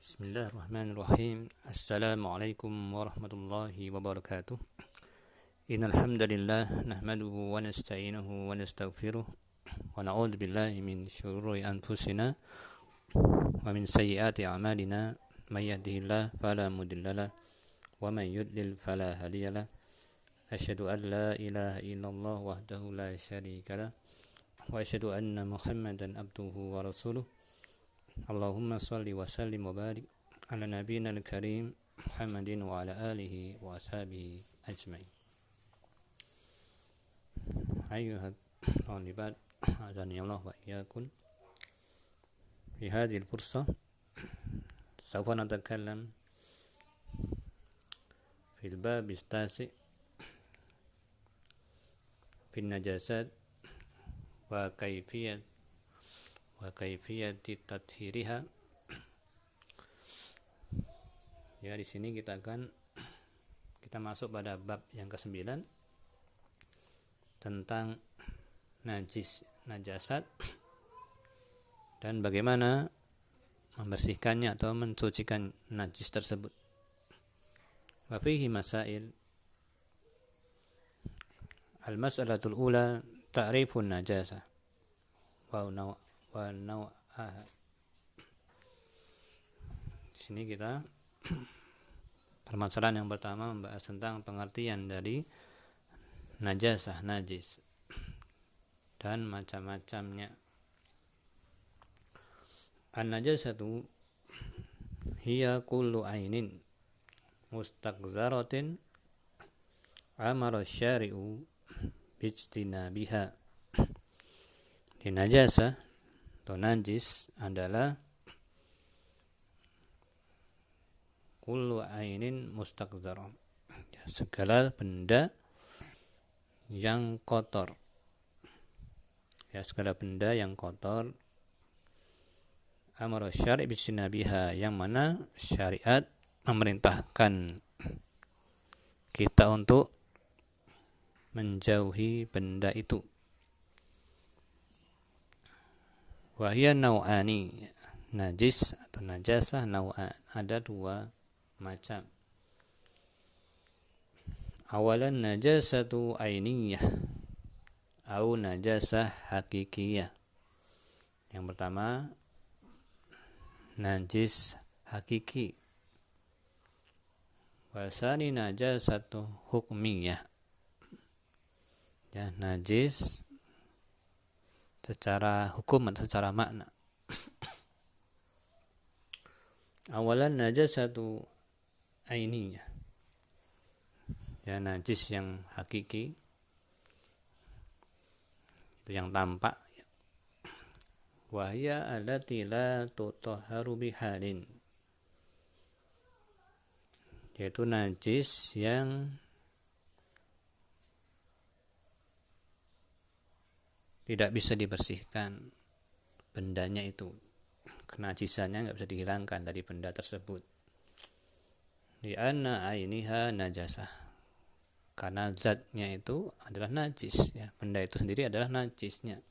Bismillahirrahmanirrahim. Assalamualaikum warahmatullahi wabarakatuh. Innal hamdalillah nahmaduhu wa nasta'inuhu wa nastaghfiruh wa na'udzu billahi min shururi anfusina wa min sayyiati a'malina may yahdihillahu fala mudhillalah wa may yudlil fala hadiyalah. Asyhadu an la ilaha illallah wahdahu la syarikalah wa asyhadu anna Muhammadan abduhu wa rasuluh. Allahumma salli wa sallim wa barik ala nabiyyina al-karim Muhammadin wa ala alihi wa ashabihi ajma'in. Ayyuhat talibat azani Allah wa iyyakum. Fi hadhihi al-fursa sawfa natakallam fi al-bab as-tasi' fi an-najasat wa kaifiyati tathhiriha. Ya, di sini kita masuk pada bab yang ke-9 tentang najasat dan bagaimana membersihkannya atau mensucikan najis tersebut. Wa fihi masail. Al-mas'alatul ula ta'rifun najasah wa naw'aha. Di sini kita permasalahan yang pertama membahas tentang pengertian dari najasah, najis dan macam-macamnya. An-najasatu hiya kullu ainin mustaqzaratin amara syari'u bijtinabiha. Di najasah atau najis adalah kullu ainin mustaqdzarah, segala benda yang kotor. Ya, segala benda yang kotor. Amara syari' bijtinabiha, yang mana syariat memerintahkan kita untuk menjauhi benda itu. Wahia naw'ani, najis atau najasah naw'an, ada dua macam. Awalan najasatu ainiyah au najasah hakikiyah. Yang pertama najis hakiki. Wasani najasatu hukmiyah. Ya, najis secara hukum atau secara makna. Awalan najasatu ainiyah, ya, najis yang hakiki, itu yang tampak. Wahya allati la tutahharu bihalin, yaitu najis yang tidak bisa dibersihkan bendanya itu. Kenajisannya nggak bisa dihilangkan dari benda tersebut. Di anna ainiha najasah, karena zatnya itu adalah najis, ya, benda itu sendiri adalah najisnya.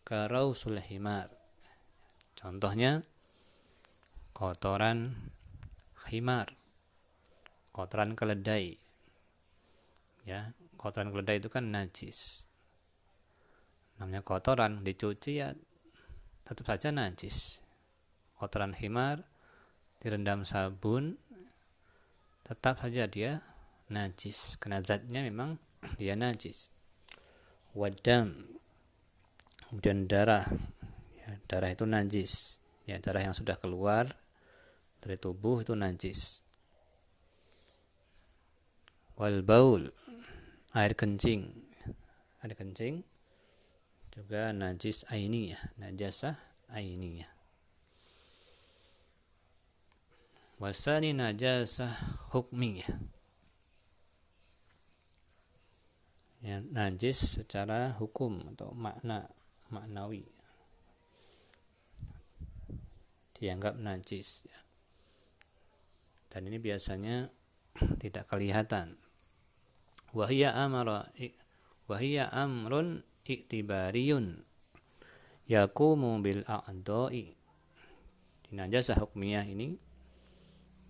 Karausul himar, contohnya kotoran himar, kotoran keledai. Ya, kotoran keledai itu kan najis. Namanya kotoran, dicuci ya tetap saja najis. Kotoran himar direndam sabun, tetap saja dia najis, karena zatnya memang dia najis. Wadam, kemudian darah, ya, darah itu najis, ya, darah yang sudah keluar dari tubuh itu najis. Wal baul, air kencing juga najis ainiyah, najasah ainiyah. Wasani najasah hukmiyah, ya, najis secara hukum atau maknawi, dianggap najis, ya. Dan ini biasanya tidak kelihatan. Wahia amrun iktibariyun yaqumu bil a'dha'i. Najasah hukmiyah ini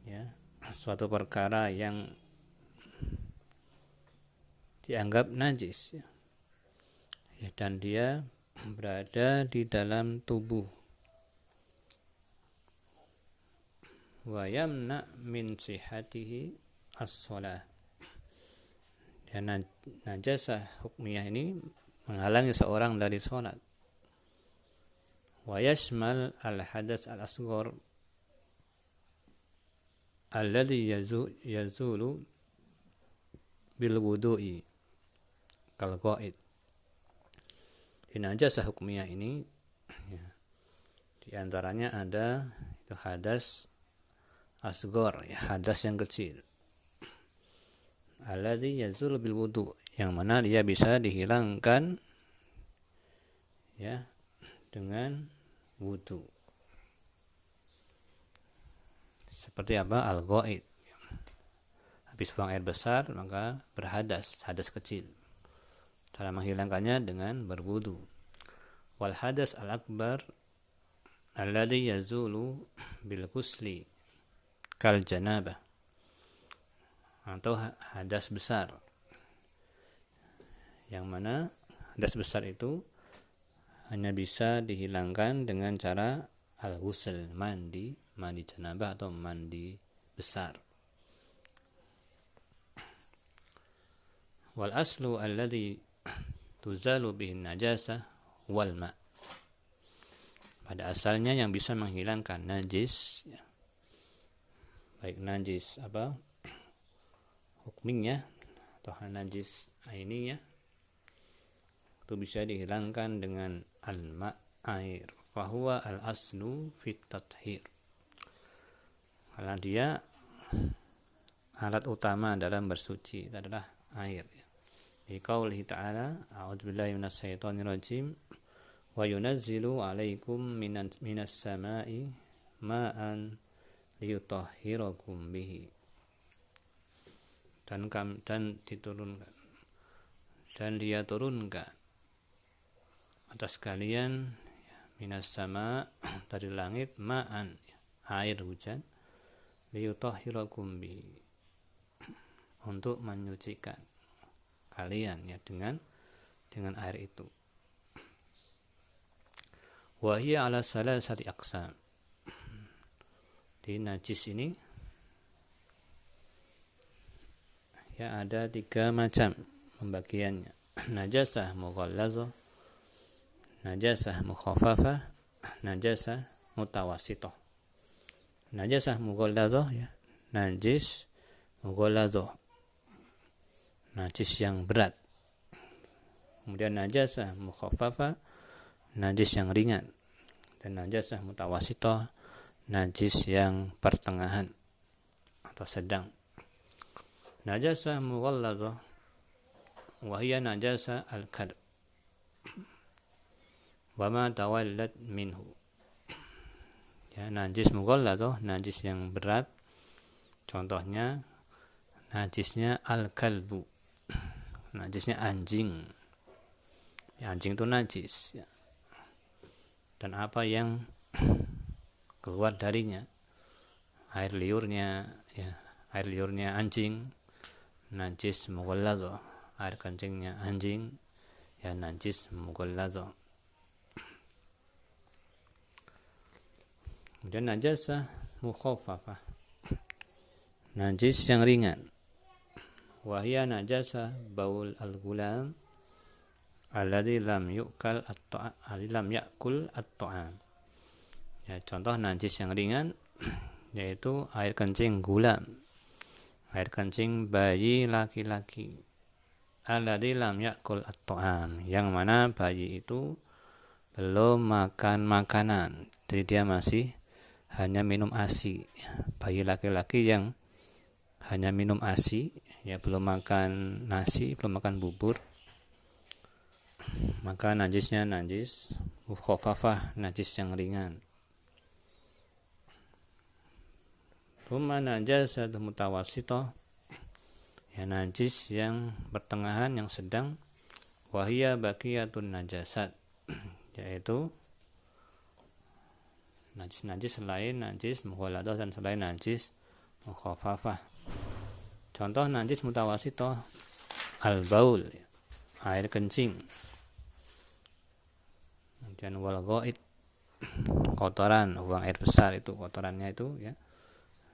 ya suatu perkara yang dianggap najis ya, dan dia berada di dalam tubuh. Wa yamna min sihatihi as-shalah. Dan najasah hukmiyah ini menghalangi seorang dari sholat. Wa yashmal al-hadas al-asghar alladhi yazulu bil wudu'i kal qaid. Di najasah hukmiyah ini ya, di antaranya ada itu hadas asghar, ya, hadas yang kecil. Alladhi yazulu bil wudu', yang mana dia bisa dihilangkan ya dengan wudu. Seperti apa? Al-ghaid. Habis buang air besar maka berhadas, hadas kecil. Cara menghilangkannya dengan berwudu. Wal hadas al-akbar alladhi yazulu bil ghusli kal janabah, atau hadas besar, yang mana hadas besar itu hanya bisa dihilangkan dengan cara al-ghusl, mandi janabah atau mandi besar. Wal aslu alladhi tuzalu bihi najasah wal ma'. Pada asalnya yang bisa menghilangkan najis ya, baik najis hukminya atau najis aininya, itu bisa dihilangkan dengan al-ma', air. Fahuwa al-aslu fit tathhir. Karena dia alat utama dalam bersuci adalah air. Di qaulihi ta'ala, a'udzubillahi minasyaitonir rajim, wa yunazzilu 'alaikum minas sama'i ma'an liyutahhirakum bihi. Dan diturunkan, dan dia turunkan atas kalian minas sama, dari langit, ma'an, air hujan, liyutahhirakum bihi, untuk menyucikan kalian ya dengan air itu. Wa hiya ala salasati aqsam. Di najis ini ya ada 3 macam pembagiannya. Najasah mughallazah, najasah mukhafafah, najasah mutawassithah. Najasah mughallazah ya, najis mughallazah, najis yang berat. Kemudian najasah mukhafafah, najis yang ringan. Dan najasah mutawassithah, najis yang pertengahan atau sedang. Najasah mughallazah wa hiya najasah al-kadh wa ma tawallat minhu. Ya, najis mughallazah, najis yang berat. Contohnya najisnya al-kalbu, najisnya anjing. Ya, anjing itu najis ya. Dan apa yang keluar darinya, air liurnya ya, air liurnya anjing, najis mughallazah. Air kencingnya anjing ya, najis mughallazah. Kemudian najasah mukhaffafah, najis yang ringan. Wahia najasah baul al-gulam alladzi lam yu'kal lam ya'kul at-ta'am. Ya, contoh najis yang ringan yaitu air kencing gulam, air kencing bayi laki-laki. Alladzi lam ya'kul at-ta'am, yang mana bayi itu belum makan makanan, jadi dia masih hanya minum ASI. Bayi laki-laki yang hanya minum ASI ya, belum makan nasi, belum makan bubur, maka najisnya najis mukhaffafah, najis yang ringan. Thumma najasah mutawassithah, ya, najis yang pertengahan, yang sedang. Wahia baqiyatun najasat, yaitu najis-najis selain najis mughalladah dan selain najis mukhaffafah. Contoh najis mutawasithah, al-baul, air kencing. Kemudian wal ghaid, kotoran, buang air besar itu kotorannya itu ya.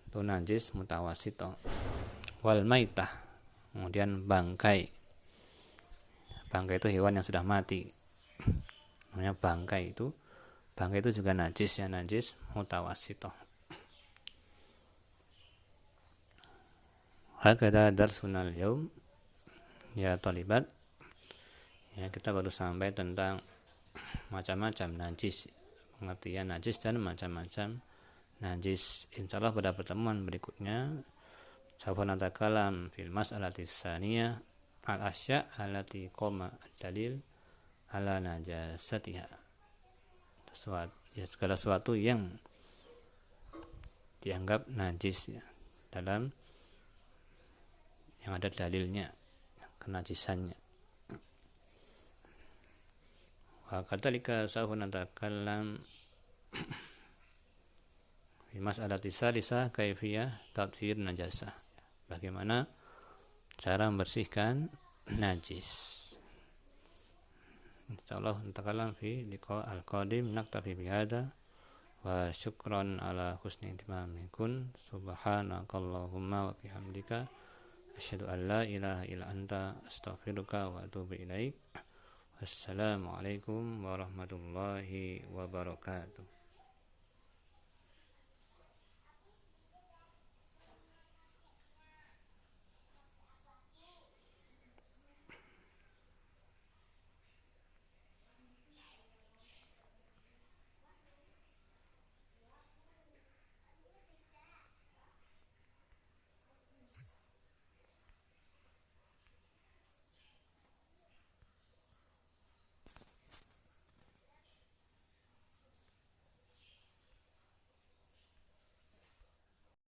Itu najis mutawasithah. Wal maitah, kemudian bangkai. Bangkai itu hewan yang sudah mati. Namanya bangkai itu. Bangkai itu juga najis ya, najis mutawasithah. Hakada darsunal yaum ya talibat. Ya, kita baru sampai tentang macam-macam najis, pengertian najis dan macam-macam najis. Insyaallah pada pertemuan berikutnya sawfa natakalam fil mas'alati tsaniyah al-asya' allati qama ad-dalil ala najasatiha. Segala sesuatu yang dianggap najis ya, dalam yang ada dalilnya kenajisannya. Wa kadzalika sawfa natakalam fi mas'alati tsalisah kaifiyah tathhir najasah. Bagaimana cara membersihkan najis. Insyaallah natakalam fi liqa al-qadim, naktafi bihadza wa syukran ala husni ihtimamikum. Subhanakallahumma wa bihamdika asyhadu an la ilaha illa anta astaghfiruka wa atubu ilaik. Wassalamualaikum warahmatullahi wabarakatuh.